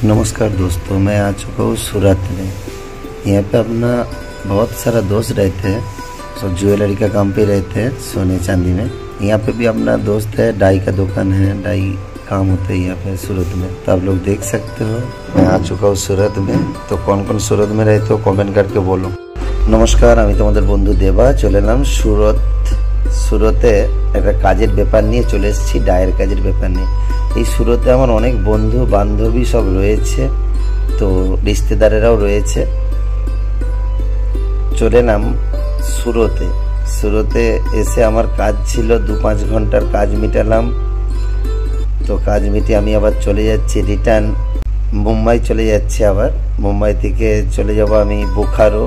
नमस्कार दोस्तों, मैं आ चुका हूँ सूरत में। यहाँ पे अपना बहुत सारा दोस्त रहते हैं, सब ज्वेलरी का काम पे रहते हैं, सोने चांदी में। यहाँ पे भी अपना दोस्त है, डाई का दुकान है, डाई काम होता है यहाँ पे सूरत में। तो आप लोग देख सकते हो मैं आ चुका हूँ सूरत में। तो कौन कौन सूरत में रहते हो कमेंट करके बोलो। नमस्कार, আমি তোমাদের বন্ধু দেবা চলে এলাম সুরতে একটা কাজের ব্যাপার নিয়ে চলে এসেছি, ডায়ের কাজের ব্যাপার নিয়ে। এই সুরতে আমার অনেক বন্ধু বান্ধবী সব রয়েছে, তো রিশতেদারেরাও রয়েছে। চলে এলাম সুরতে এসে আমার কাজ ছিল 2-5 ঘন্টার কাজ মিটালাম। তো কাজ মিটিয়ে আমি আবার চলে যাচ্ছি রিটার্ন মুম্বাই চলে যাচ্ছি। আবার মুম্বাই থেকে চলে যাব আমি বোকারো,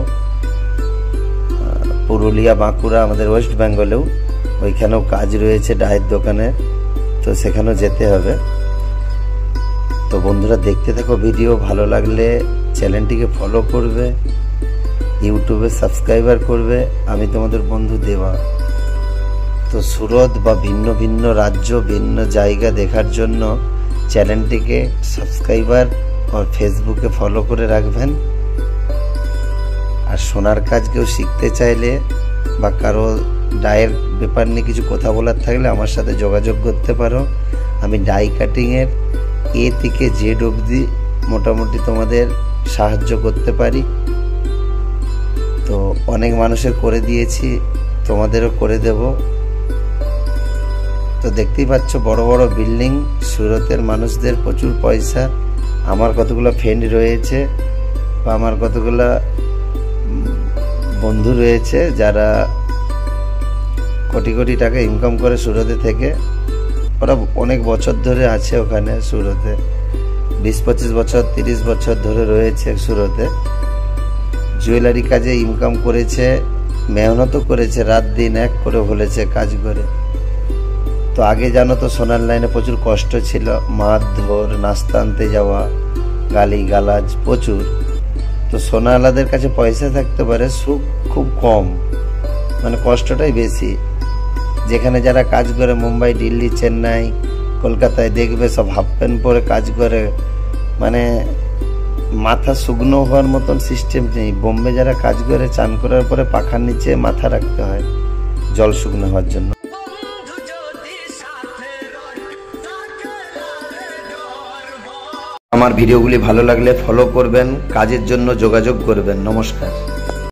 পুরুলিয়া, বাঁকুড়া, আমাদের ওয়েস্ট বেঙ্গলেও ওইখানেও কাজ রয়েছে ডায়ের দোকানে, তো সেখানেও যেতে হবে। তো বন্ধুরা দেখতে থাকো ভিডিও, ভালো লাগলে চ্যানেলটিকে ফলো করবে, ইউটিউবে সাবস্ক্রাইবার করবে। আমি তোমাদের বন্ধু দেবা। তো সুরত বা ভিন্ন ভিন্ন রাজ্য, ভিন্ন জায়গা দেখার জন্য চ্যানেলটিকে সাবস্ক্রাইবার আর ফেসবুকে ফলো করে রাখবেন। আর সোনার কাজ কেউ শিখতে চাইলে বা কারো ডায়ের ব্যাপার নিয়ে কিছু কথা বলার থাকলে আমার সাথে যোগাযোগ করতে পারো। আমি ডাই কাটিংয়ের এ থেকে জেড অবধি মোটামুটি তোমাদের সাহায্য করতে পারি। তো অনেক মানুষের করে দিয়েছি, তোমাদেরও করে দেব। তো দেখতেই পাচ্ছ বড় বড় বিল্ডিং, সুরতের মানুষদের প্রচুর পয়সা। আমার কতগুলো ফ্রেন্ড রয়েছে বা আমার কতগুলো বন্ধু রয়েছে যারা কোটি কোটি টাকা ইনকাম করে সুরতে থেকে। ওরা অনেক বছর ধরে আছে ওখানে সুরতে, 20-25 বছর 30 বছর ধরে রয়েছে সুরতে। জুয়েলারি কাজে ইনকাম করেছে, মেহনতও করেছে, রাত দিন এক করে বলেছে কাজ করে। তো আগে জানো তো সোনার লাইনে প্রচুর কষ্ট ছিল, মারধর, নাস্তা আনতে যাওয়া, গালি গালাজ প্রচুর। তো সোনাওয়ালাদের কাছে পয়সা থাকতে পারে, সুখ খুব কম, মানে কষ্টটাই বেশি। যেখানে যারা কাজ করে মুম্বাই, দিল্লি, চেন্নাই, কলকাতায় দেখবে সব হাফ প্যান্ট পরে কাজ করে, মানে মাথা শুকনো হওয়ার মতন সিস্টেম নেই। বোম্বে যারা কাজ করে চান করার পরে পাখার নিচে মাথা রাখতে হয় জল শুকনো হওয়ার জন্য। আমার ভিডিওগুলি ভালো লাগলে ফলো করবেন, কাজের জন্য যোগাযোগ করবেন। নমস্কার।